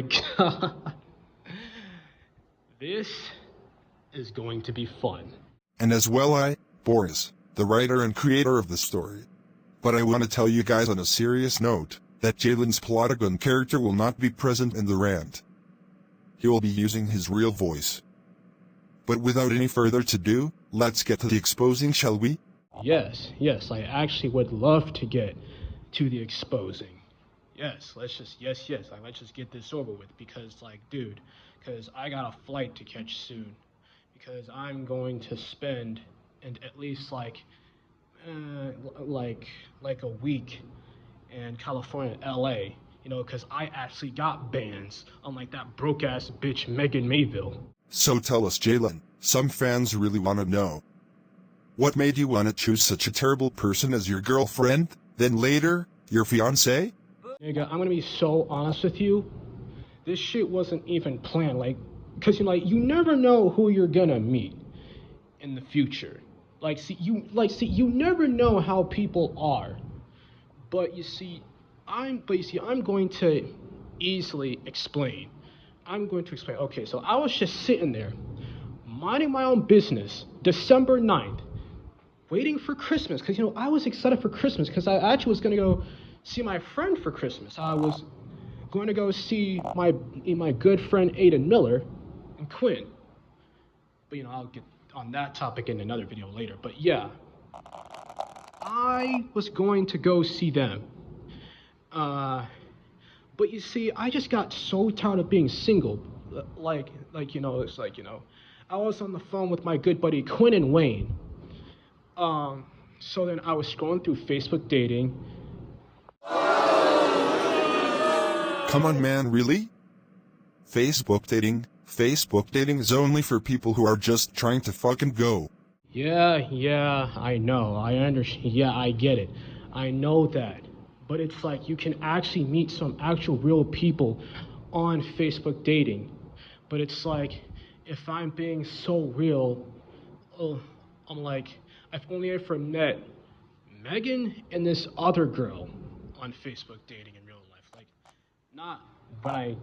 god. This is going to be fun. And as well Boris, the writer and creator of the story. But I want to tell you guys on a serious note, that Jalen's Plotagon character will not be present in the rant. He will be using his real voice. But without any further ado, let's get to the exposing, shall we? Yes, I actually would love to get to the exposing. Yes, let's just get this over with, because dude, because I got a flight to catch soon, because I'm going to spend at least like a week in California, LA, because I actually got bands, unlike that broke ass bitch Megan Mayville. So tell us, Jalen, some fans really want to know. What made you want to choose such a terrible person as your girlfriend, then later, your fiancé? Nigga, I'm gonna be so honest with you. This shit wasn't even planned, cause you never know who you're gonna meet in the future. You never know how people are. But you see, I'm going to easily explain. Okay, so I was just sitting there, minding my own business, December 9th, waiting for Christmas, because, I was excited for Christmas, because I actually was going to go see my friend for Christmas. I was going to go see my good friend Aiden Miller and Quinn. But, I'll get on that topic in another video later. But, yeah, I was going to go see them. But you see, I just got so tired of being single. I was on the phone with my good buddy Quinn and Wayne. So then I was scrolling through Facebook dating. Come on, man, really? Facebook dating? Facebook dating is only for people who are just trying to fucking go. Yeah, I know. I understand. Yeah, I get it. I know that. But it's you can actually meet some actual real people on Facebook dating. But it's if I'm being so real, I've only ever met Megan and this other girl on Facebook dating in real life. Not when I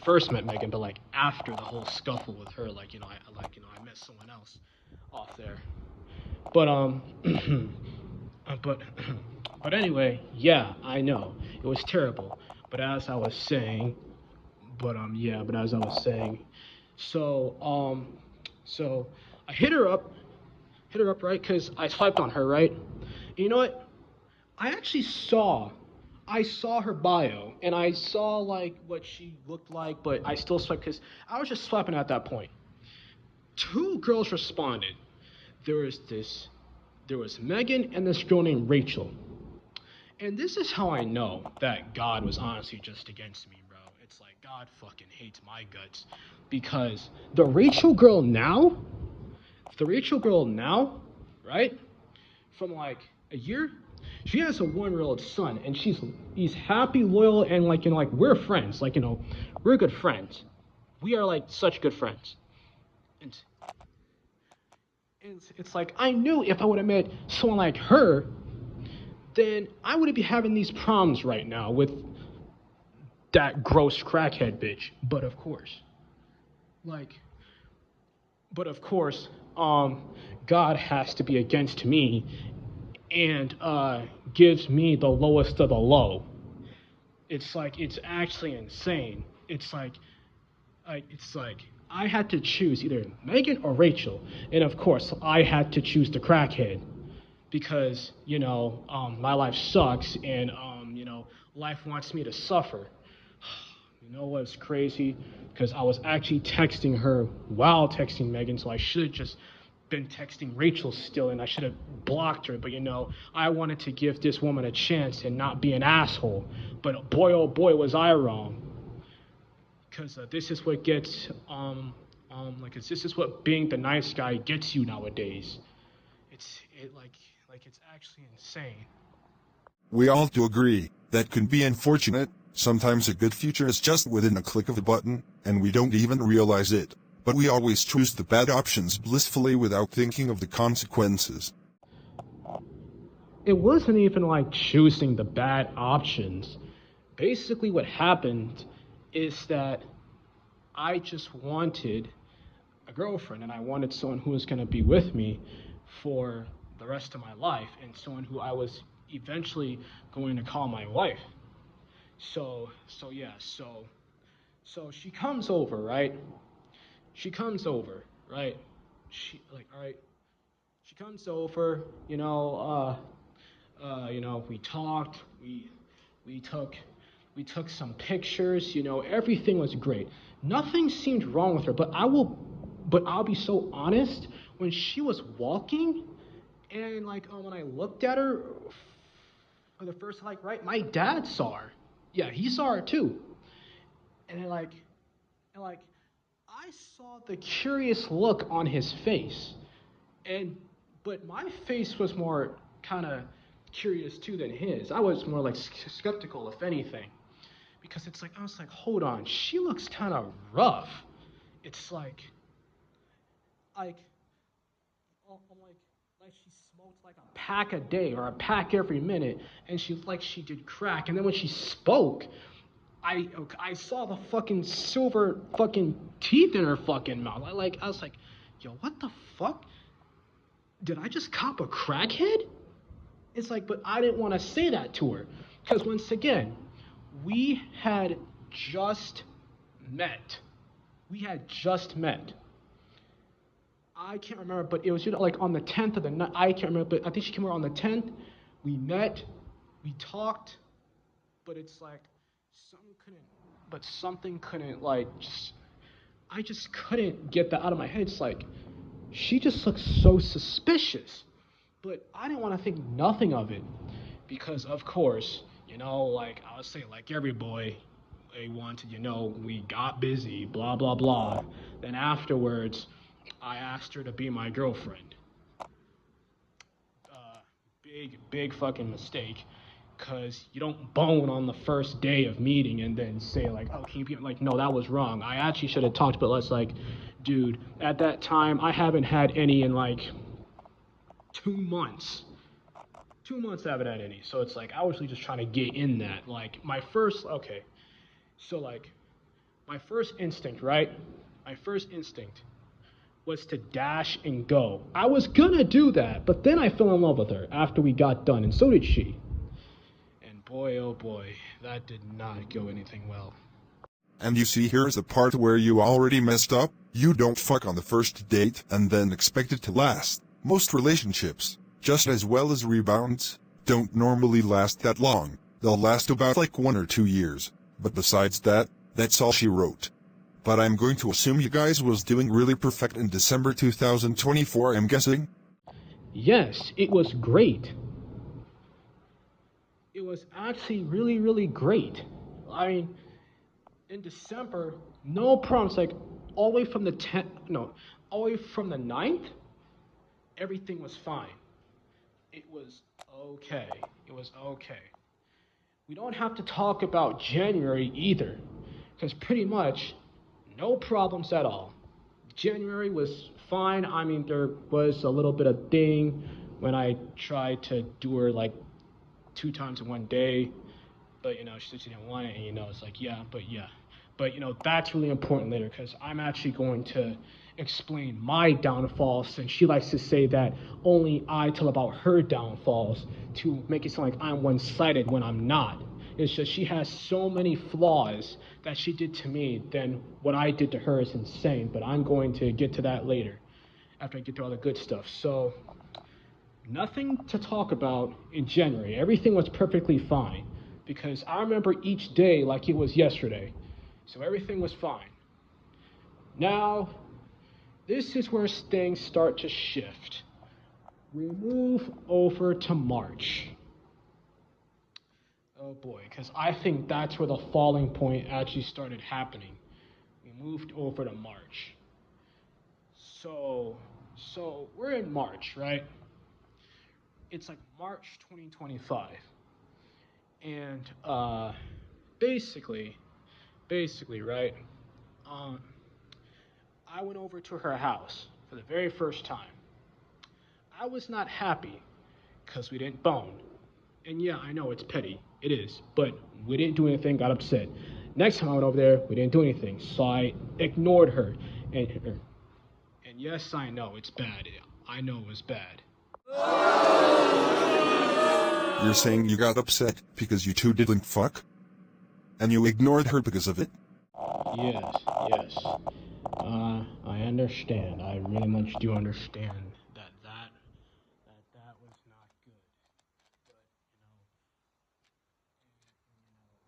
first met Megan, but after the whole scuffle with her, I met someone else off there. But but anyway, yeah, I know it was terrible. But as I was saying, so I hit her up, right? Because I swiped on her, right? And you know what? I saw her bio, and I saw what she looked like, but I still swiped because I was just swiping at that point. 2 girls responded. There was Megan and this girl named Rachel. And this is how I know that God was honestly just against me, bro. It's God fucking hates my guts. Because the Rachel girl now, right? From a year, she has a 1-year-old son, and he's happy, loyal, and we're friends. We're good friends. We are such good friends. And it's I knew if I would have met someone like her, then I wouldn't be having these problems right now with that gross crackhead bitch. But of course, God has to be against me and gives me the lowest of the low. It's actually insane. It's I had to choose either Megan or Rachel, and of course I had to choose the crackhead. Because, my life sucks, and, life wants me to suffer. You know what's crazy? Because I was actually texting her while texting Megan, so I should have just been texting Rachel still, and I should have blocked her. But, I wanted to give this woman a chance and not be an asshole. But boy, oh boy, was I wrong. Because this is what gets, this is what being the nice guy gets you nowadays. It's actually insane. We all do agree, that can be unfortunate. Sometimes a good future is just within a click of a button, and we don't even realize it. But we always choose the bad options blissfully without thinking of the consequences. It wasn't even choosing the bad options. Basically what happened is that I just wanted a girlfriend, and I wanted someone who was going to be with me for the rest of my life, and someone who I was eventually going to call my wife. So she comes over, right? She comes over, right? All right. She comes over, we talked, we took, we took some pictures, everything was great. Nothing seemed wrong with her, but I'll be so honest, when she was walking, and when I looked at her for the first, right, my dad saw her. Yeah, he saw her too. And I saw the curious look on his face. And but my face was more kind of curious too than his. I was more skeptical, if anything, because I was like, hold on, she looks kind of rough. It's like I'm like she smoked like a pack a day or a pack every minute, and she did crack. And then when she spoke, I saw the fucking silver fucking teeth in her fucking mouth. I was like, yo, what the fuck? Did I just cop a crackhead? It's but I didn't want to say that to her. Because once again, we had just met. We had just met. I can't remember, but it was on the 10th of the night. I can't remember, but I think she came over on the 10th. We met, we talked, but something couldn't, I just couldn't get that out of my head. It's she just looks so suspicious. But I didn't want to think nothing of it because, of course, I was saying, every boy, they wanted, we got busy, blah, blah, blah. Then afterwards, I asked her to be my girlfriend. Big fucking mistake. Because you don't bone on the first day of meeting and then say, oh, can you be, no, that was wrong. I actually should have talked, but less dude, at that time, I haven't had any in 2 months. 2 months I haven't had any. So it's I was really just trying to get in that. My first instinct, right? My first instinct was to dash and go. I was gonna do that, but then I fell in love with her after we got done, and so did she. And boy, oh boy, that did not go anything well. And you see, here's the part where you already messed up. You don't fuck on the first date and then expect it to last. Most relationships, just as well as rebounds, don't normally last that long. They'll last about 1 or 2 years. But besides that, that's all she wrote. But I'm going to assume you guys was doing really perfect in December 2024, I'm guessing? Yes, it was great. It was actually really, really great. I mean, in December, no problems. All the way from the 10th, no, all the way from the 9th, everything was fine. It was okay. It was okay. We don't have to talk about January either, because pretty much no problems at all. January was fine. I mean, there was a little bit of thing when I tried to do her 2 times in one day, but she said she didn't want it, and it's yeah. But that's really important later, because I'm actually going to explain my downfalls, since she likes to say that only I tell about her downfalls to make it sound like I'm one-sided when I'm not. It's just she has so many flaws that she did to me, then what I did to her is insane, but I'm going to get to that later after I get through all the good stuff. So nothing to talk about in January. Everything was perfectly fine because I remember each day like it was yesterday. So everything was fine. Now, this is where things start to shift. We move over to March. Oh boy, because I think that's where the falling point actually started happening. We moved over to March. So we're in March, right? It's March 2025. And basically, right? I went over to her house for the very first time. I was not happy because we didn't bone. And yeah, I know it's petty. It is. But we didn't do anything, got upset. Next time I went over there, we didn't do anything, so I ignored her. And yes, I know it's bad. I know it was bad. You're saying you got upset because you two didn't fuck? And you ignored her because of it? Yes, yes. I understand. I really much do understand that was not good. But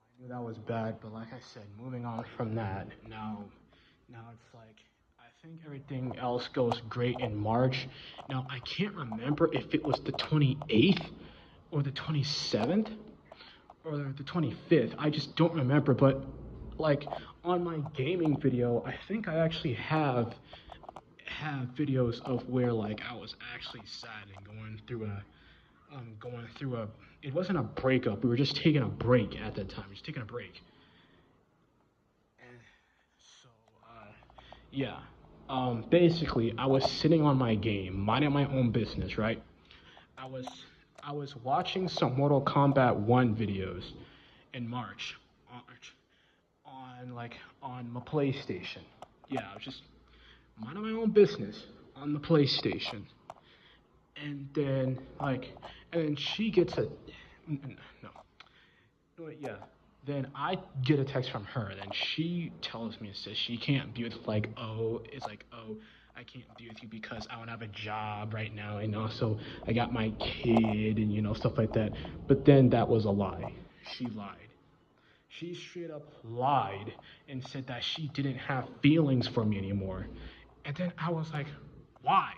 I knew that was bad. But like I said, moving on from that, now it's like I think everything else goes great in March. Now I can't remember if it was the 28th or the 27th or the 25th. I just don't remember. But like on my gaming video, I think I actually have videos of where like I was actually sad and going through a it wasn't a breakup. We were just taking a break at that time. Just taking a break. And so yeah. Basically I was sitting on my game, minding my own business, right? I was I was watching some Mortal Kombat 1 videos in March on my PlayStation. Yeah, I was just minding my own business on the PlayStation. And then and then she gets a no. Yeah. Then I get a text from her. Then she tells me and says she can't be with I can't be with you because I don't have a job right now, and also I got my kid and stuff like that. But then that was a lie. She lied. She straight up lied and said that she didn't have feelings for me anymore. And then I was like, why?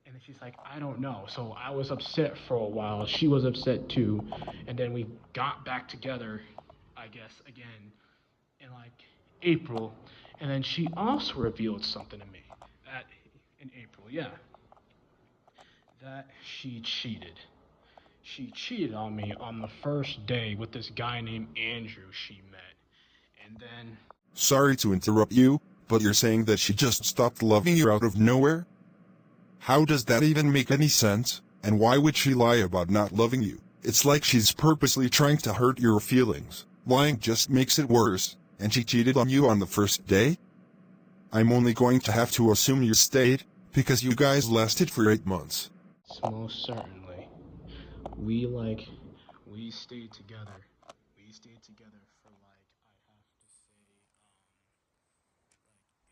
And then she's like, I don't know. So I was upset for a while. She was upset too. And then we got back together, I guess, again in April. And then she also revealed something to me in April, yeah, that she cheated. She cheated on me on the first day with this guy named Andrew she met. And then Sorry to interrupt you, but you're saying that she just stopped loving you out of nowhere? How does that even make any sense? And why would she lie about not loving you? It's like she's purposely trying to hurt your feelings. Lying just makes it worse. And she cheated on you on the first day? I'm only going to have to assume you stayed, because you guys lasted for 8 months. most certainly. We we stayed together. We stayed together for I have to say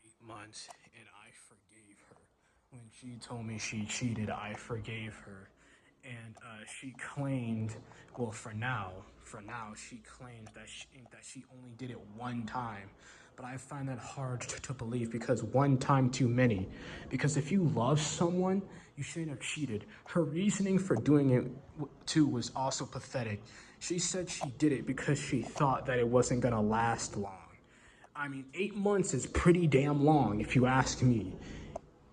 8 months, and I forgave her. When she told me she cheated, I forgave her, and she claimed, well, for now, she claims that she only did it one time. But I find that hard to believe because one time too many. Because if you love someone, you shouldn't have cheated. Her reasoning for doing it too was also pathetic. She said she did it because she thought that it wasn't gonna last long. I mean, 8 months is pretty damn long, if you ask me.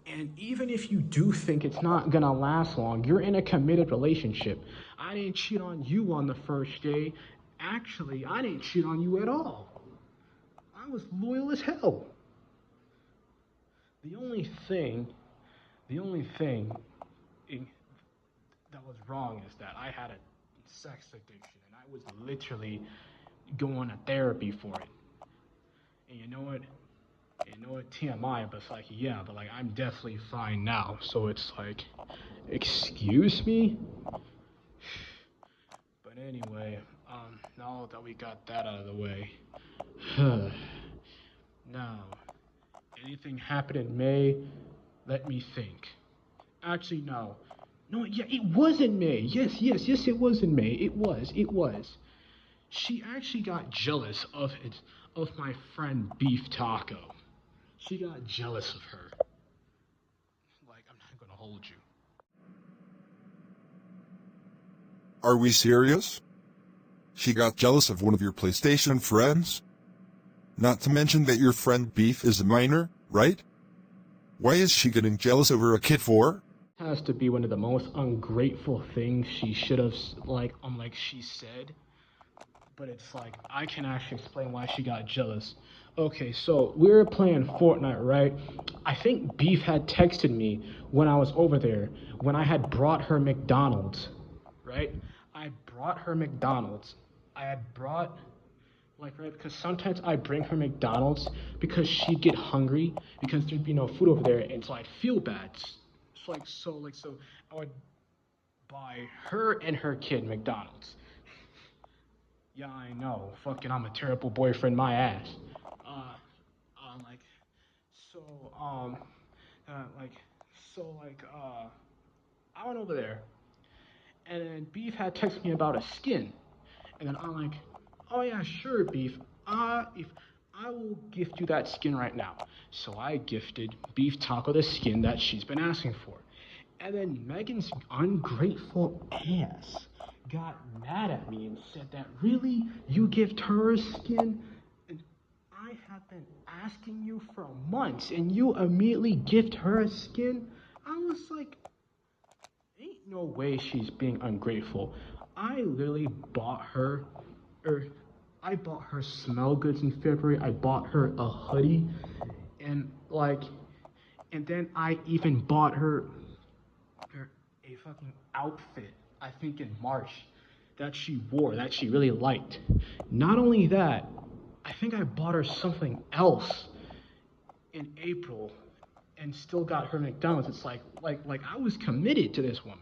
And even if you do think it's not gonna last long, you're in a committed relationship. I didn't cheat on you on the first day. Actually, I didn't cheat on you at all. I was loyal as hell. The only thing, the only thing that was wrong is that I had a sex addiction and I was literally going to therapy for it. And you know what? TMI, but it's like, yeah, but I'm definitely fine now. So it's like, excuse me? But anyway, now that we got that out of the way, now, anything happened in May? Let me think. Actually, no. No, yeah, it was in May. Yes, it was in May. It was. She actually got jealous of my friend Beef Taco. She got jealous of her. I'm not gonna hold you. Are we serious? She got jealous of one of your PlayStation friends? Not to mention that your friend Beef is a minor, right? Why is she getting jealous over a kid for? Has to be one of the most ungrateful things she should have, she said. But it's I can actually explain why she got jealous. Okay, so we were playing Fortnite, right? I think Beef had texted me when I was over there, when I had brought her McDonald's, right? I brought her McDonald's. I had brought Like, right, because sometimes I bring her McDonald's because she'd get hungry because there'd be no food over there, and so I'd feel bad. So I would buy her and her kid McDonald's. Yeah, I know. Fucking, I'm a terrible boyfriend, my ass. Uh, like, so, like, I went over there, and then Beef had texted me about a skin, and then I'm like, oh yeah, sure, Beef. If I will gift you that skin right now. So I gifted Beef Taco the skin that she's been asking for. And then Megan's ungrateful ass got mad at me and said that really you gift her a skin? And I have been asking you for months and you immediately gift her a skin? I was like, ain't no way she's being ungrateful. I literally bought her, or I bought her smell goods in February. I bought her a hoodie, and like, and then I even bought her a fucking outfit. I think in March that she wore that she really liked. Not only that, I think I bought her something else in April and still got her McDonald's. It's like I was committed to this woman.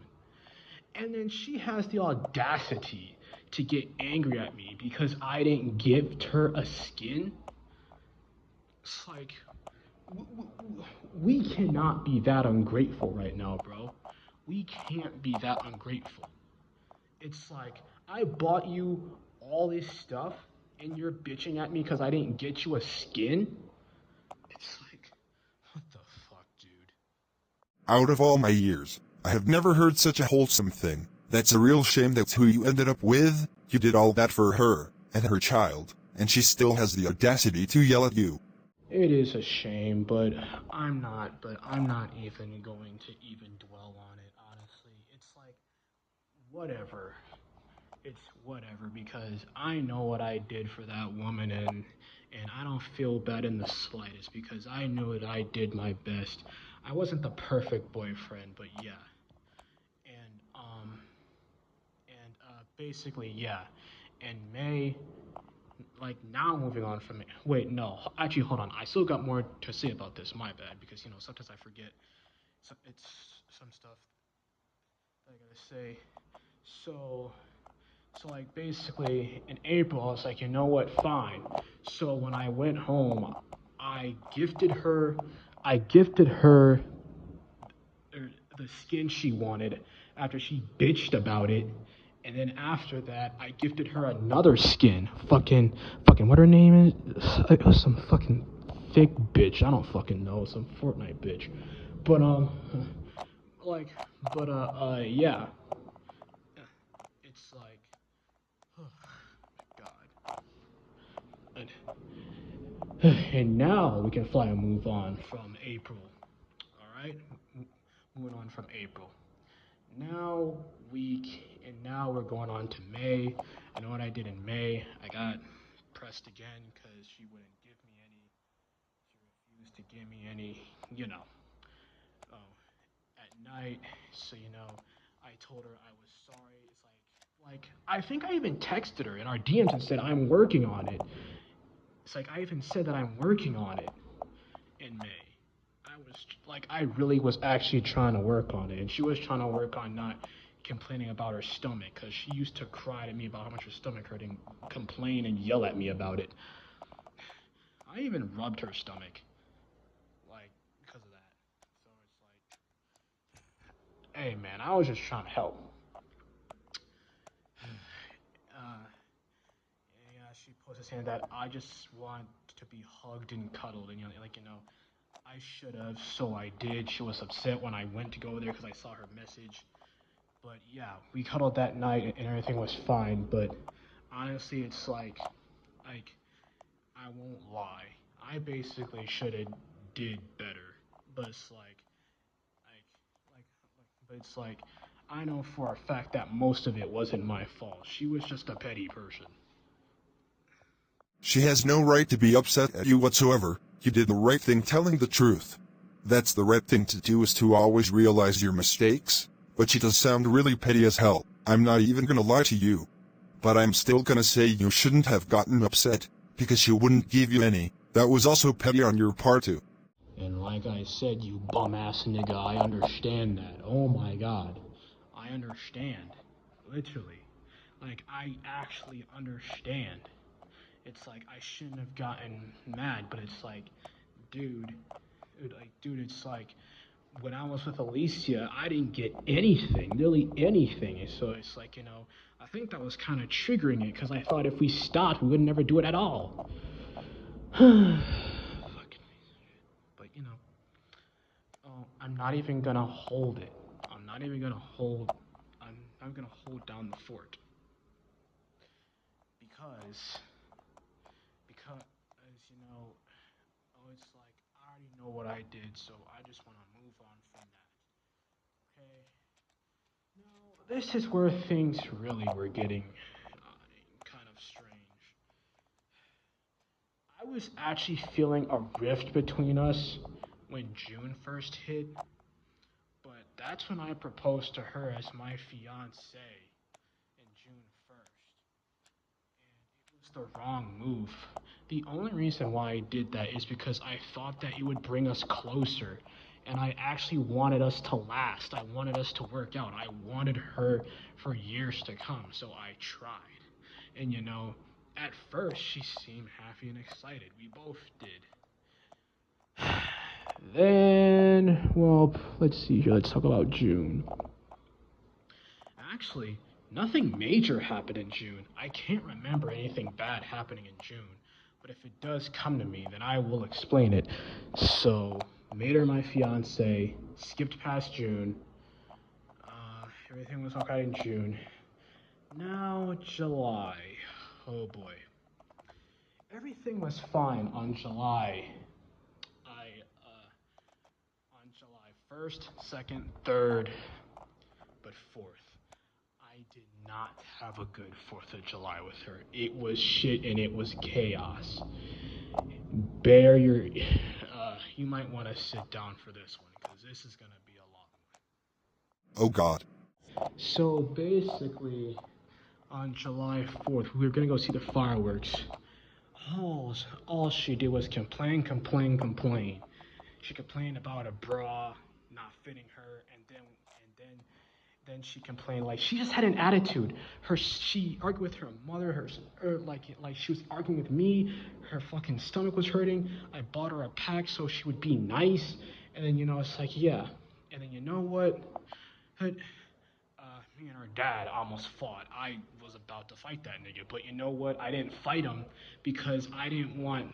And then she has the audacity to get angry at me because I didn't give her a skin. It's like, we cannot be that ungrateful right now, bro. We can't be that ungrateful. It's like, I bought you all this stuff and you're bitching at me because I didn't get you a skin? It's like, what the fuck, dude? Out of all my years, I have never heard such a wholesome thing. That's a real shame that's who you ended up with. You did all that for her, and her child, and she still has the audacity to yell at you. It is a shame, but I'm not even going to even dwell on it, honestly. It's like, whatever. It's whatever because I know what I did for that woman and I don't feel bad in the slightest because I knew that I did my best. I wasn't the perfect boyfriend, but yeah. And basically yeah. In May, like now moving on from it. Wait, no. Actually, hold on. I still got more to say about this. My bad, because sometimes I forget. So it's some stuff that I gotta say. So, so like basically in April, I was like, you know what? Fine. So when I went home, I gifted her. I gifted her the skin she wanted after she bitched about it. And then after that, I gifted her another skin. Fucking, what her name is? It was some fucking thick bitch. I don't fucking know. Some Fortnite bitch. But, like, yeah. It's like, oh, God. And now we can fly and move on from April. Alright? Moving on from April. Now now we're going on to May. I know what I did in May. I got pressed again because she wouldn't give me any. She refused to give me any, oh, at night. So, I told her I was sorry. It's like I think I even texted her in our DMs and said I'm working on it. It's like I even said that I'm working on it in May. I really was actually trying to work on it, and she was trying to work on not complaining about her stomach because she used to cry to me about how much her stomach hurt and complain and yell at me about it. I even rubbed her stomach, like, because of that. So it's like, hey man, I was just trying to help. Yeah, she posted saying that I just want to be hugged and cuddled, and I should have, so I did. She was upset when I went to go there because I saw her message. But yeah, we cuddled that night and everything was fine. But honestly, it's like I won't lie. I basically should have did better. But it's but it's like I know for a fact that most of it wasn't my fault. She was just a petty person. She has no right to be upset at you whatsoever. You did the right thing telling the truth. That's the right thing to do, is to always realize your mistakes. But she does sound really petty as hell. I'm not even gonna lie to you. But I'm still gonna say you shouldn't have gotten upset, because she wouldn't give you any. That was also petty on your part too. And like I said, you bum-ass nigga, I understand that. Oh my god. I understand. Literally. Like, I actually understand. It's like, I shouldn't have gotten mad, but it's like, dude, it's like, when I was with Alicia, I didn't get anything, really anything. And so it's like, I think that was kind of triggering it, because I thought if we stopped, we would never do it at all. Fucking, but I'm not even gonna hold it. I'm not even gonna hold. I'm gonna hold down the fort because as you know, it's like I already know what I did, so I just want to move on from that. Okay. Now this is where things really were getting kind of strange. I was actually feeling a rift between us when June first hit, but that's when I proposed to her as my fiance in June 1st. And it was the wrong move. The only reason why I did that is because I thought that it would bring us closer. And I actually wanted us to last. I wanted us to work out. I wanted her for years to come. So I tried. And at first she seemed happy and excited. We both did. Then, well, let's see here. Let's talk about June. Actually, nothing major happened in June. I can't remember anything bad happening in June. But if it does come to me, then I will explain it. So, made her my fiance, skipped past June. Everything was okay in June. Now, July. Oh boy. Everything was fine on July. On July 1st, 2nd, 3rd, but 4th. I did not have a good 4th of July with her. It was shit and it was chaos. Bear your. You might want to sit down for this one because this is going to be a long Oh god. one. So basically, on July 4th, we were going to go see the fireworks. All she did was complain. She complained about a bra not fitting her, and then she complained like she just had an attitude. She argued with her mother. Like she was arguing with me. Her fucking stomach was hurting. I bought her a pack so she would be nice. And then it's like yeah. And then you know what? Me and her dad almost fought. I was about to fight that nigga, but you know what? I didn't fight him because I didn't want.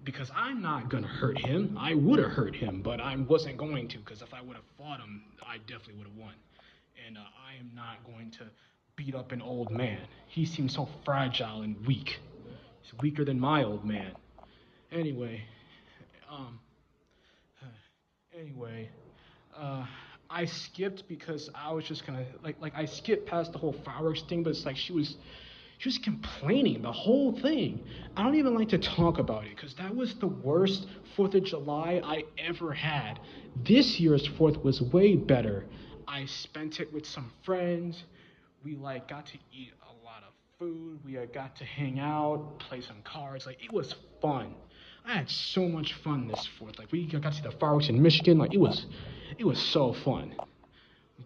Because I'm not gonna hurt him. I would have hurt him, but I wasn't going to. Because if I would have fought him, I definitely would have won. And I am not going to beat up an old man. He seems so fragile and weak. He's weaker than my old man. Anyway, um, anyway, uh, I skipped because I was just gonna like I skipped past the whole fireworks thing, but it's like she was complaining the whole thing. I don't even like to talk about it because that was the worst 4th of July I ever had. This year's 4th was way better. I spent it with some friends. We got to eat a lot of food. We got to hang out, play some cards. Like it was fun. I had so much fun this 4th. Like we got to see the fireworks in Michigan. Like it was so fun.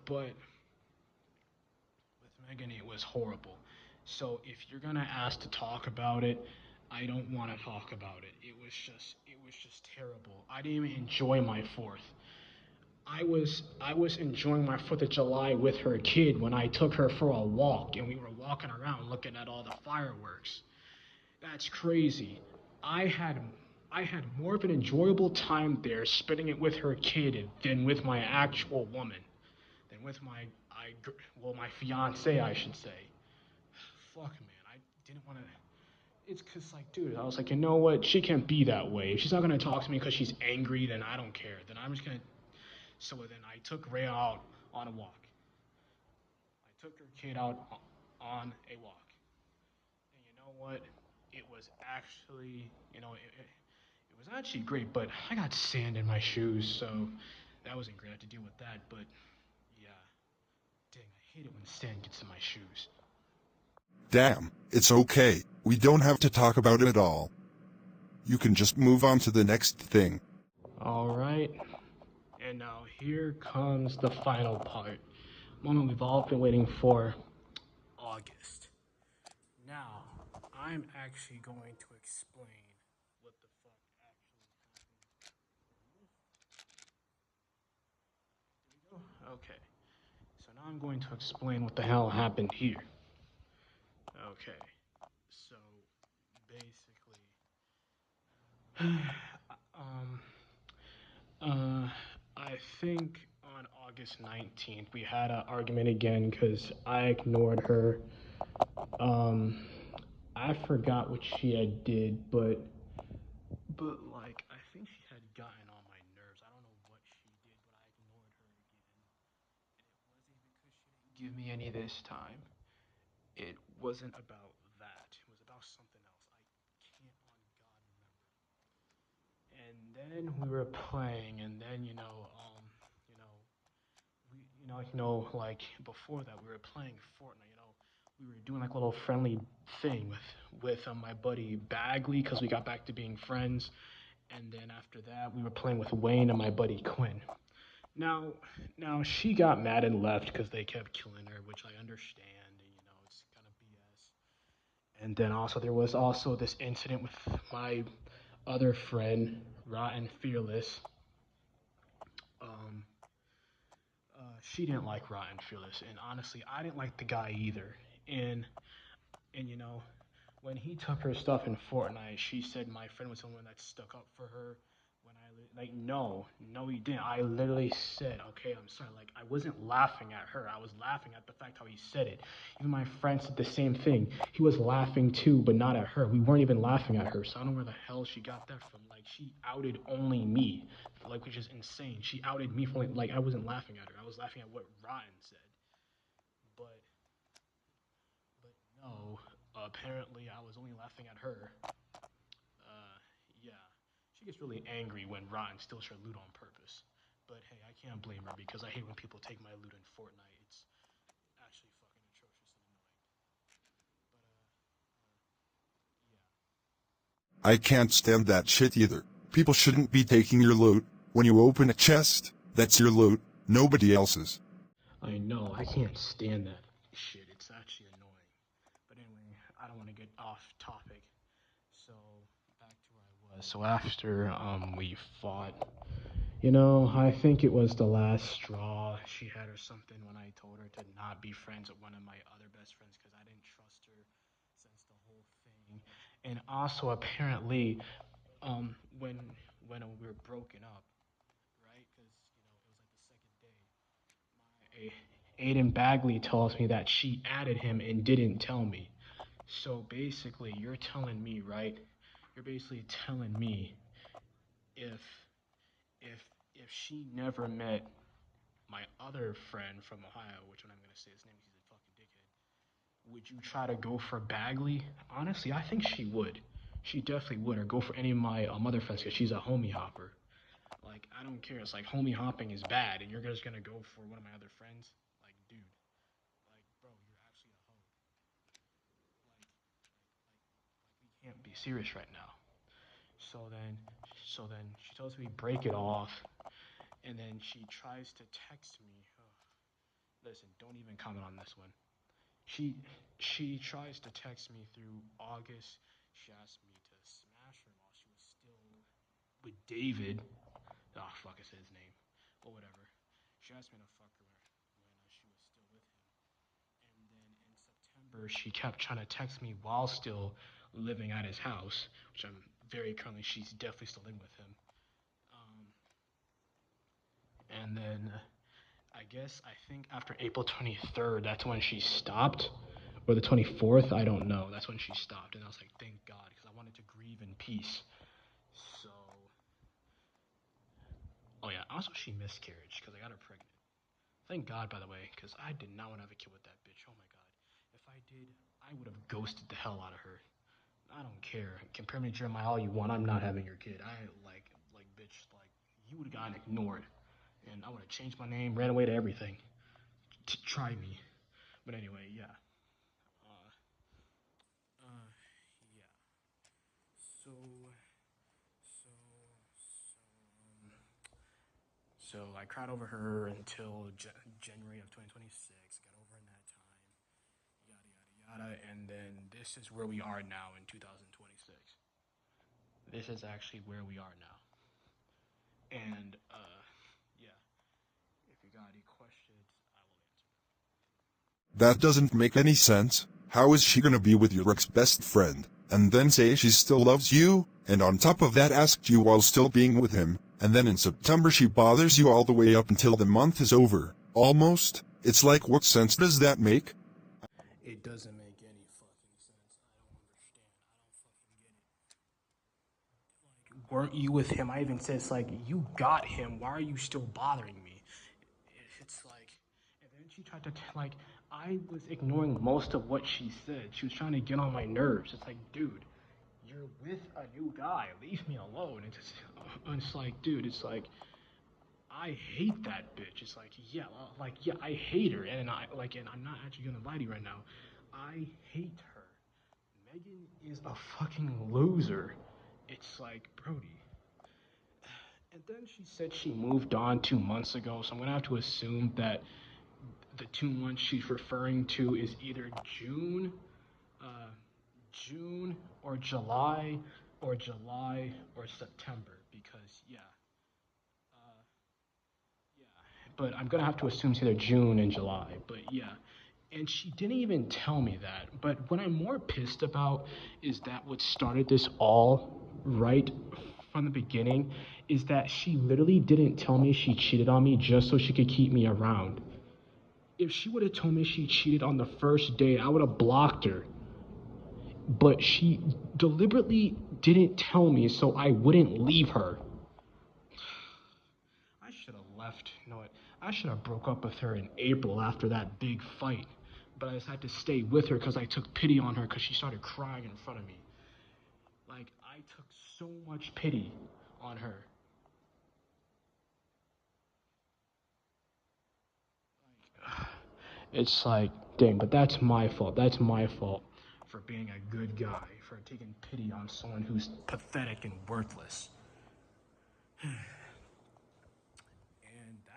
But with Megan, it was horrible. So if you're gonna ask to talk about it, I don't want to talk about it. It was just terrible. I didn't even enjoy my 4th. I was enjoying my 4th of July with her kid when I took her for a walk and we were walking around looking at all the fireworks. That's crazy. I had I had more of an enjoyable time there spending it with her kid than with my actual woman, than with my fiance, I should say. Fuck, man, I didn't want to. It's because, like, dude, I was like, you know what? She can't be that way. If she's not gonna talk to me because she's angry, then I don't care. Then I'm just gonna. So then I took Ray out on a walk. I took her kid out on a walk. And you know what? It was actually, it was actually great, but I got sand in my shoes, so that wasn't great. I had to deal with that, but yeah. Dang, I hate it when sand gets in my shoes. Damn, it's okay. We don't have to talk about it at all. You can just move on to the next thing. Alright, and now here comes the final part. Moment we've all been waiting for. August. Now, I'm actually going to explain what the fuck actually happened. Okay, so now I'm going to explain what the hell happened here. Okay, so basically, um, I think on August 19th we had an argument again because I ignored her. Um, I forgot what she had did, but like I think she had gotten on my nerves. I don't know what she did, but I ignored her again, and it wasn't because she didn't give me any this time. It wasn't about that. It was about something else. I can't on God remember. And then we were playing, and then you know, like before that we were playing Fortnite. We were doing like a little friendly thing with my buddy Bagley because we got back to being friends. And then after that, we were playing with Wayne and my buddy Quinn. Now, now she got mad and left because they kept killing her, which I understand. And, it's kind of BS. And then also there was also this incident with my other friend, Rotten Fearless. Um, she didn't like Rotten Fearless, and honestly, I didn't like the guy either. And and when he took her stuff in Fortnite, she said my friend was the one that stuck up for her. When no, he didn't. I literally said, okay, I'm sorry. Like I wasn't laughing at her. I was laughing at the fact how he said it. Even my friend said the same thing. He was laughing too, but not at her. We weren't even laughing at her. So I don't know where the hell she got that from. Like she outed only me, like which is insane. She outed me for like I wasn't laughing at her. I was laughing at what Ryan said. But no, apparently I was only laughing at her. Yeah, she gets really angry when Ron steals her loot on purpose. But hey, I can't blame her because I hate when people take my loot in Fortnite. It's actually fucking atrocious and annoying. Yeah. I can't stand that shit either. People shouldn't be taking your loot. When you open a chest, that's your loot, nobody else's. I know, I can't stand that shit. It's actually annoying. But anyway, I don't want to get off topic. So back to where I was. So after we fought, I think it was the last straw. She had or something when I told her to not be friends with one of my other best friends because I didn't trust her since the whole thing. And also apparently, when we were broken up, right? Because it was like the second day. Aiden Bagley tells me that she added him and didn't tell me. So basically, you're telling me, right? You're basically telling me if if if she never met my other friend from Ohio, which I'm not gonna say his name because he's a fucking dickhead, would you try to go for Bagley? Honestly, I think she would. She definitely would, or go for any of my other friends because she's a homie hopper. Like, I don't care. It's like homie hopping is bad, and you're just gonna go for one of my other friends. Like, dude, like, bro, you're actually a hoe. We can't be serious right now. So then, so then she tells me break it off, and then she tries to text me. Oh, listen, don't even comment on this one. She she tries to text me through August. She asked me to smash her while she was still with David. Oh fuck, I said his name. Well, whatever. She asked me to fuck her when she was still with him. And then in September, she kept trying to text me while still living at his house, which I'm very currently. She's definitely still living with him. Um, and then I think after April 23rd, that's when she stopped, or the 24th, I don't know. That's when she stopped, and I was like, thank God, because I wanted to grieve in peace. So, oh yeah, also she miscarried because I got her pregnant. Thank God, by the way, because I did not want to have a kid with that bitch. Oh my God, if I did, I would have ghosted the hell out of her. I don't care. Compare me to Jeremiah all you want. I'm not having your kid. I like bitch, like you would have gotten ignored, and I would have changed my name, ran away to everything. Try me. But anyway, yeah. So, so I cried over her until January of 2026. Got over in that time, yada yada yada, and then this is where we are now in 2026. This is actually where we are now, and yeah. If you got any questions, I will answer That doesn't make any sense. How is she gonna be with your ex-best friend, and then say she still loves you, and on top of that asked you while still being with him, and then in September she bothers you all the way up until the month is over, almost? It's like, what sense does that make? it doesn't make any fucking sense. I don't understand. I don't fucking get it. Like, weren't you with him? I even said, it's like, you got him. Why are you still bothering me? It's like, and then she tried to, like, I was ignoring most of what she said. She was trying to get on my nerves. It's like, dude, you're with a new guy. Leave me alone. It's like, dude, it's like, I hate that bitch. It's like, yeah, I hate her, and I'm not actually gonna lie to you right now. I hate her. Megan is a fucking loser. It's like, Brody. And then she said she moved on 2 months ago, so I'm gonna have to assume that the 2 months she's referring to is either uh, June or July or September, because uh, yeah, but I'm gonna have to assume it's either June and July. But yeah, and she didn't even tell me that. But what I'm more pissed about is that what started this all right from the beginning is that she literally didn't tell me she cheated on me just so she could keep me around. If she would have told me she cheated on the first date, I would have blocked her. But she deliberately didn't tell me so I wouldn't leave her. I should have left. You know what? I should have broke up with her in April after that big fight. But I just had to stay with her because I took pity on her because she started crying in front of me. Like, I took so much pity on her. It's like, dang, but that's my fault. That's my fault for being a good guy, for taking pity on someone who's pathetic and worthless. And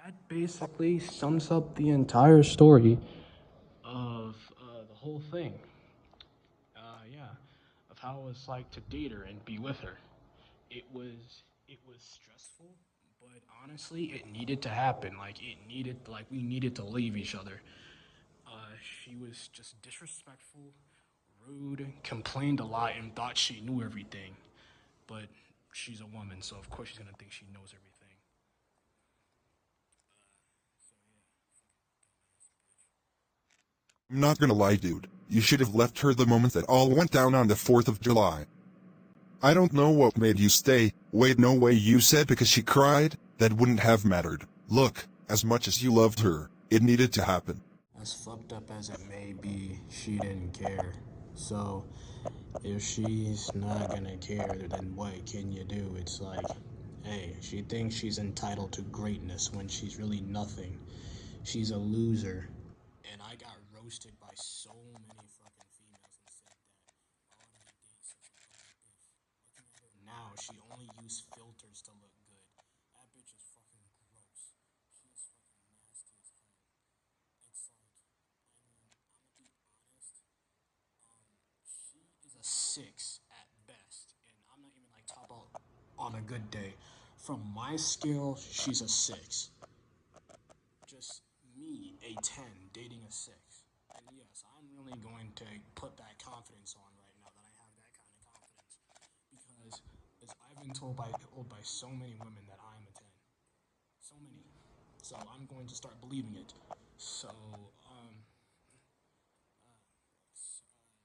that basically sums up the entire story of the whole thing. Yeah, of how it was like to date her and be with her. It was stressful, but honestly, it needed to happen. Like we needed to leave each other. She was just disrespectful, rude, complained a lot, and thought she knew everything. But she's a woman, so of course she's gonna think she knows everything. I'm not gonna lie, dude. You should have left her the moment that all went down on the 4th of July. I don't know what made you stay. Wait, no way, you said because she cried? That wouldn't have mattered. Look, as much as you loved her, it needed to happen. As fucked up as it may be, she didn't care. So, if she's not gonna care, then what can you do? It's like, hey, she thinks she's entitled to greatness when she's really nothing. She's a loser. And I got roasted by so many fucking females and said that, why would I date such a ugly bitch? Looking at her now, she only used filters to look good. That bitch is fucking gross. She is fucking nasty as hell. It's like, I mean, I'm gonna be honest. She is a 6 at best, and I'm not even like top out on a good day. From my scale, she's a 6. Just me, a 10, dating a 6. And yes, I'm really going to put that confidence on right now that I have that kind of confidence. Because as I've been told by so many women that I'm a 10. So many. So I'm going to start believing it. So,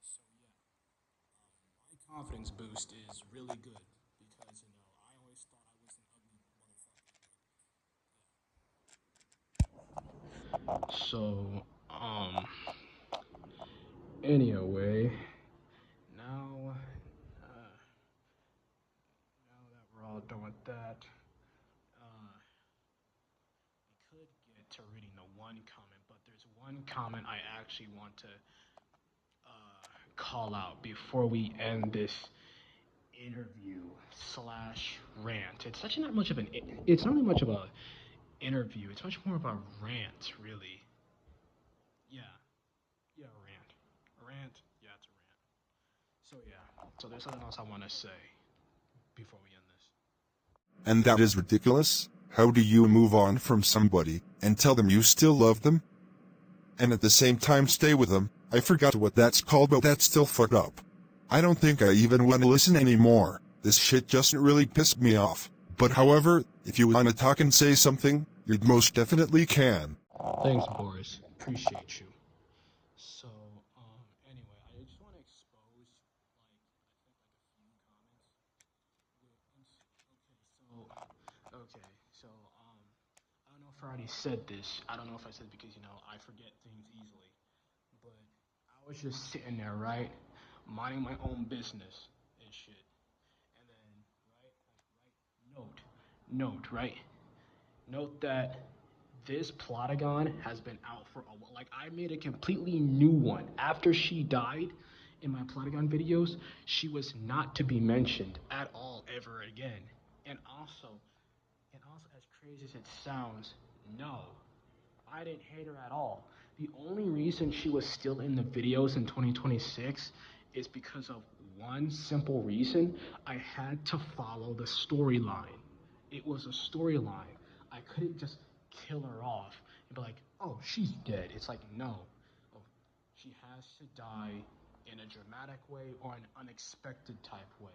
so yeah. My confidence boost is really good because, I always thought I was an ugly motherfucker. So, anyway, now, now that we're all done with that, we could get to reading the one comment, but there's one comment I actually want to call out before we end this interview slash rant. It's actually not much of an. It's not really much of a interview. It's much more of a rant, really. Yeah, yeah, a rant. A rant. Yeah, it's a rant. So yeah. So there's something else I want to say before we end this. And that is ridiculous. How do you move on from somebody and tell them you still love them? And at the same time stay with them? I forgot what that's called, but that's still fucked up. I don't think I even want to listen anymore. This shit just really pissed me off. But however, if you want to talk and say something, you most definitely can. Thanks, Boris. Appreciate you. So, anyway, I just want to expose, okay, so, I don't know if I already said this. I don't know if I said it because, I forget things easily. But I was just sitting there, right? Minding my own business and shit. And then, note, right? Note that this Plotagon has been out for a while. Like, I made a completely new one. After she died in my Plotagon videos, she was not to be mentioned at all ever again. And also, as crazy as it sounds, no, I didn't hate her at all. The only reason she was still in the videos in 2026 is because of one simple reason. I had to follow the storyline. It was a storyline. I couldn't just kill her off and be like, oh, she's dead. It's like, no. Oh, she has to die in a dramatic way or an unexpected type way.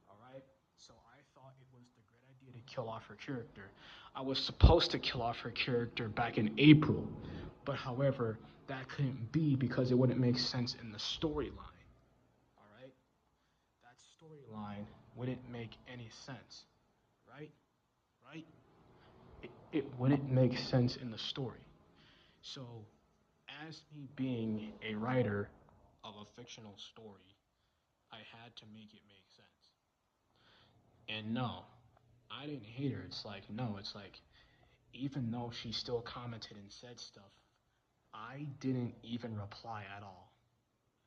Alright? So I thought it was the great idea to kill off her character. I was supposed to kill off her character back in April, but however, that couldn't be because it wouldn't make sense in the storyline. Alright? That storyline wouldn't make any sense. Right? Right? It wouldn't make sense in the story. So, as me being a writer of a fictional story, I had to make it make sense. And no, I didn't hate her. It's like, no, it's like, even though she still commented and said stuff, I didn't even reply at all.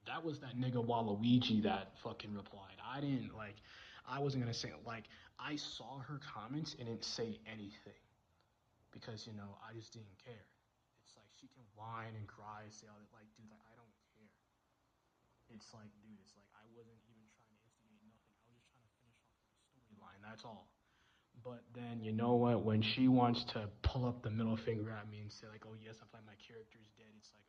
That was that nigga Waluigi that fucking replied. I wasn't gonna say, like, I saw her comments and didn't say anything. Because, I just didn't care. It's like, she can whine and cry, say all that, like, dude, like, I don't care. It's like, dude, it's like, I wasn't even trying to instigate nothing. I was just trying to finish off my storyline, that's all. But then you know what? When she wants to pull up the middle finger at me and say like, "Oh yes, I'm like my character's dead," it's like,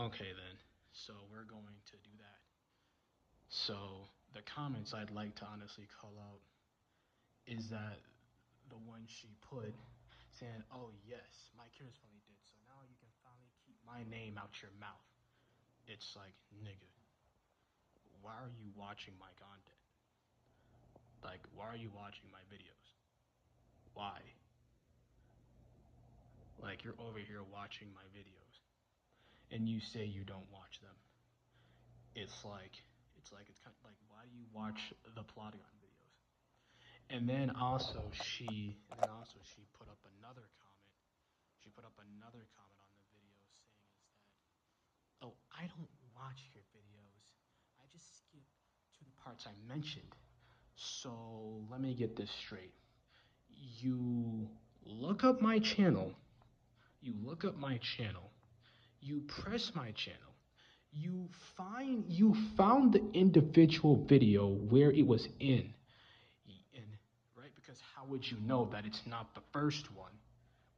okay then. So we're going to do that. So the comments I'd like to honestly call out is that the one she put saying, "Oh yes, my character's finally dead, so now you can finally keep my name out your mouth." It's like, nigga, why are you watching my content? Like, why are you watching my videos? Why? Like, you're over here watching my videos and you say you don't watch them. It's kind of like, why do you watch the Plotagon videos? And then also she put up another comment. She put up another comment on the video saying is that, oh, I don't watch your videos. I just skip to the parts I mentioned. So let me get this straight. You look up my channel. You look up my channel. You press my channel. You found the individual video where it was in, right? Because how would you know that it's not the first one?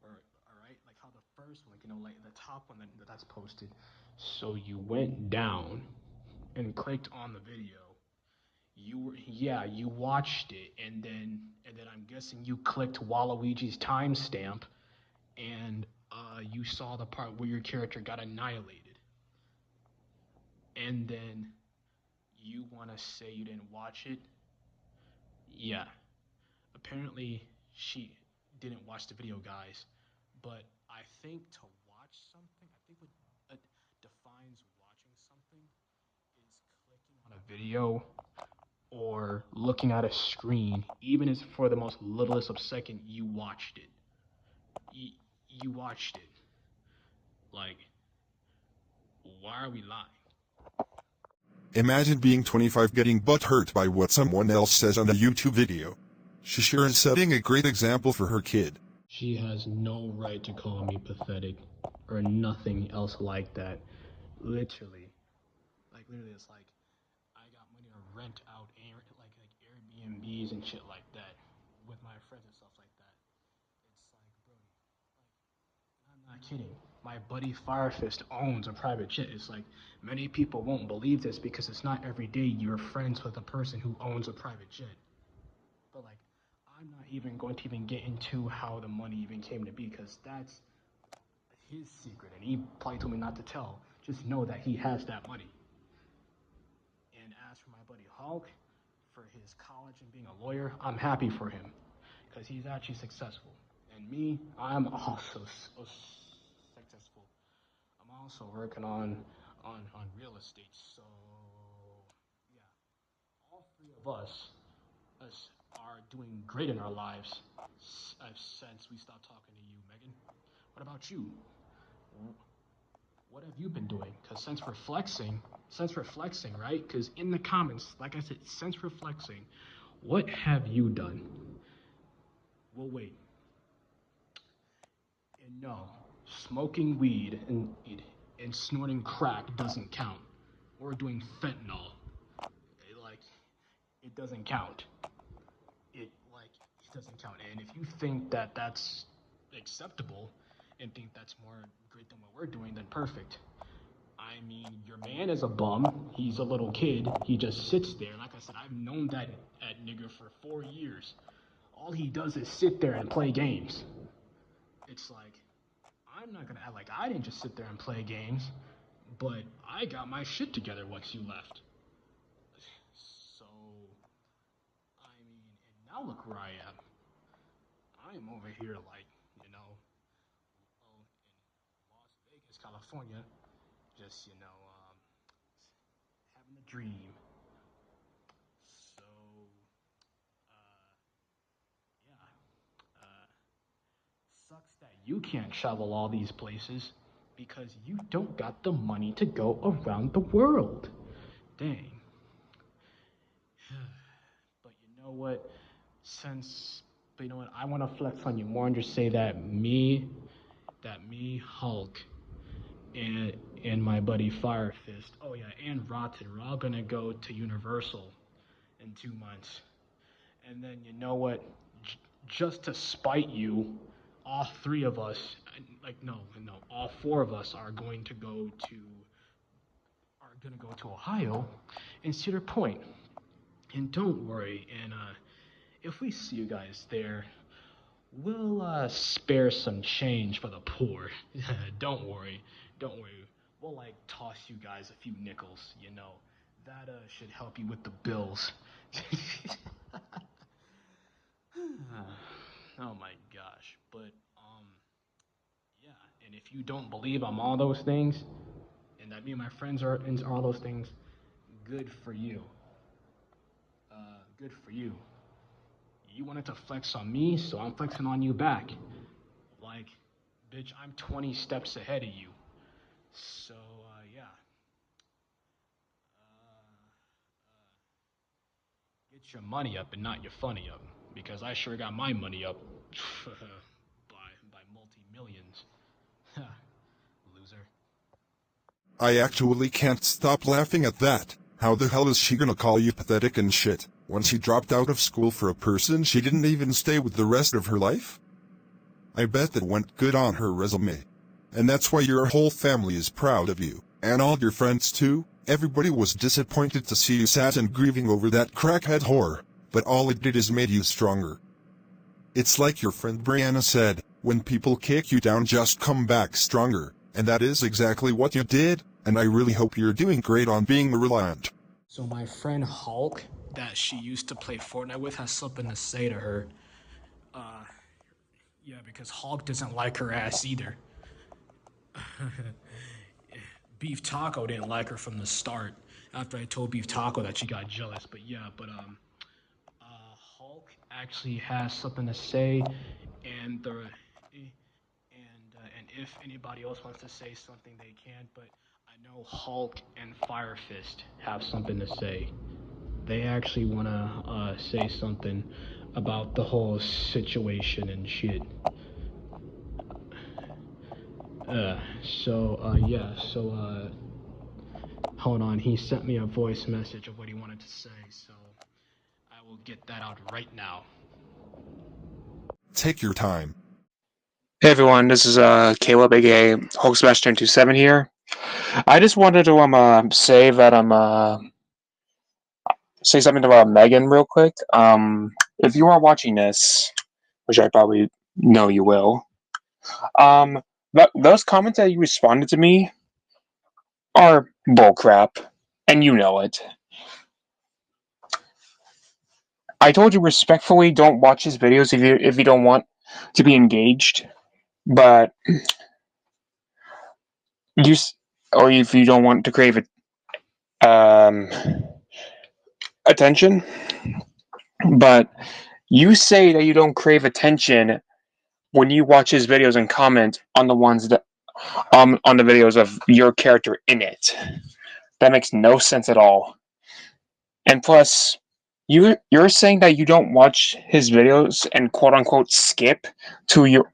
Or all right, like how the first one, like the top one that's posted. So you went down and clicked on the video. You watched it, and then I'm guessing you clicked Waluigi's timestamp, and you saw the part where your character got annihilated, and then you want to say you didn't watch it? Yeah. Apparently, she didn't watch the video, guys. But I think to watch something, I think what defines watching something is clicking on a video or looking at a screen, even if for the most littlest of second, you watched it. You watched it. Like, why are we lying? Imagine being 25 getting butt hurt by what someone else says on a YouTube video. She sure is setting a great example for her kid. She has no right to call me pathetic or nothing else like that. Literally. Literally, it's like I got money to rent out like Airbnbs and shit like that with my friends and stuff like that. It's like, bro, like, I'm not kidding. My buddy Firefist owns a private jet. It's like many people won't believe this because it's not every day you're friends with a person who owns a private jet. But like, I'm not even going to even get into how the money even came to be because that's his secret, and he probably told me not to tell. Just know that he has that money. And as for my buddy Hulk, for his college and being a lawyer, I'm happy for him because he's actually successful. And me, I'm also successful. I'm also working on real estate. So yeah, all three of us are doing great in our lives since we stopped talking to you, Megan. What about you? What have you been doing? Because since reflexing, right? Because in the comments, like I said, since reflexing, what have you done? Well, wait. And no, smoking weed and snorting crack doesn't count. Or doing fentanyl, like, it doesn't count. It doesn't count. And if you think that that's acceptable and think that's more great than what we're doing, then perfect. I mean, your man is a bum. He's a little kid. He just sits there. Like I said, I've known that nigga for 4 years. All he does is sit there and play games. It's like, I'm not gonna act like I didn't just sit there and play games, but I got my shit together once you left. So, I mean, and now look where I am. I'm over here like, oh, in Las Vegas, California, just, having a dream. So, yeah. Sucks that you can't travel all these places because you don't got the money to go around the world. Dang. But you know what? But you know what? I want to flex on you more and just say that me, Hulk, and my buddy Firefist, oh yeah, and Rotten, we're all gonna go to Universal in 2 months. And then you know what? Just to spite you, all three of us, like no, all four of us are gonna go to Ohio and Cedar Point. And don't worry, and if we see you guys there, we'll spare some change for the poor. Don't worry, don't worry. We'll like toss you guys a few nickels, That should help you with the bills. Oh my gosh. But yeah, and if you don't believe I'm all those things, and that me and my friends are all those things, good for you. Good for you. You wanted to flex on me, so I'm flexing on you back. Like, bitch, I'm 20 steps ahead of you. So, yeah. Get your money up and not your funny up. Because I sure got my money up by multi-millions. Loser. I actually can't stop laughing at that. How the hell is she gonna call you pathetic and shit, when she dropped out of school for a person she didn't even stay with the rest of her life? I bet that went good on her resume. And that's why your whole family is proud of you, and all your friends too. Everybody was disappointed to see you sad and grieving over that crackhead whore, but all it did is made you stronger. It's like your friend Brianna said, when people kick you down just come back stronger, and that is exactly what you did, and I really hope you're doing great on being reliant. So my friend Hulk, that she used to play Fortnite with, has something to say to her. Yeah, because Hulk doesn't like her ass either. Beef Taco didn't like her from the start. After I told Beef Taco that she got jealous, but yeah, Hulk actually has something to say, and and if anybody else wants to say something, they can. But I know Hulk and Fire Fist have something to say. They actually want to say something about the whole situation and shit. Hold on. He sent me a voice message of what he wanted to say, so I will get that out right now. Take your time. Hey everyone, this is Caleb, aka Hulk Smash 1027 here. I just wanted to say that say something about Megan real quick. If you are watching this, which I probably know you will, those comments that you responded to me are bullcrap, and you know it. I told you respectfully, don't watch his videos if you don't want to be engaged, but or if you don't want to crave it. Attention, but you say that you don't crave attention when you watch his videos and comment on the ones that on the videos of your character in it. That makes no sense at all. And plus, you're saying that you don't watch his videos and quote unquote skip to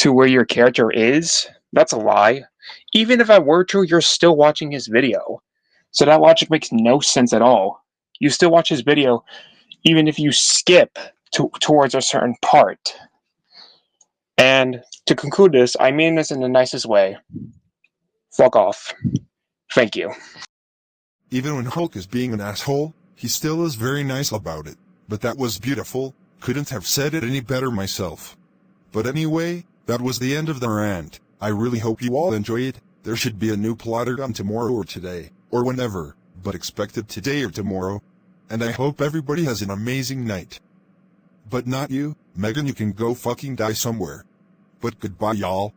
where your character is. That's a lie. Even if that were true, you're still watching his video. So that logic makes no sense at all. You still watch his video even if you skip towards a certain part. And to conclude this, I mean this in the nicest way. Fuck off. Thank you. Even when Hulk is being an asshole, he still is very nice about it. But that was beautiful, couldn't have said it any better myself. But anyway, that was the end of the rant. I really hope you all enjoyed. There should be a new Plottergun tomorrow or today, or whenever, but expect it today or tomorrow. And I hope everybody has an amazing night. But not you, Megan, you can go fucking die somewhere. But goodbye y'all.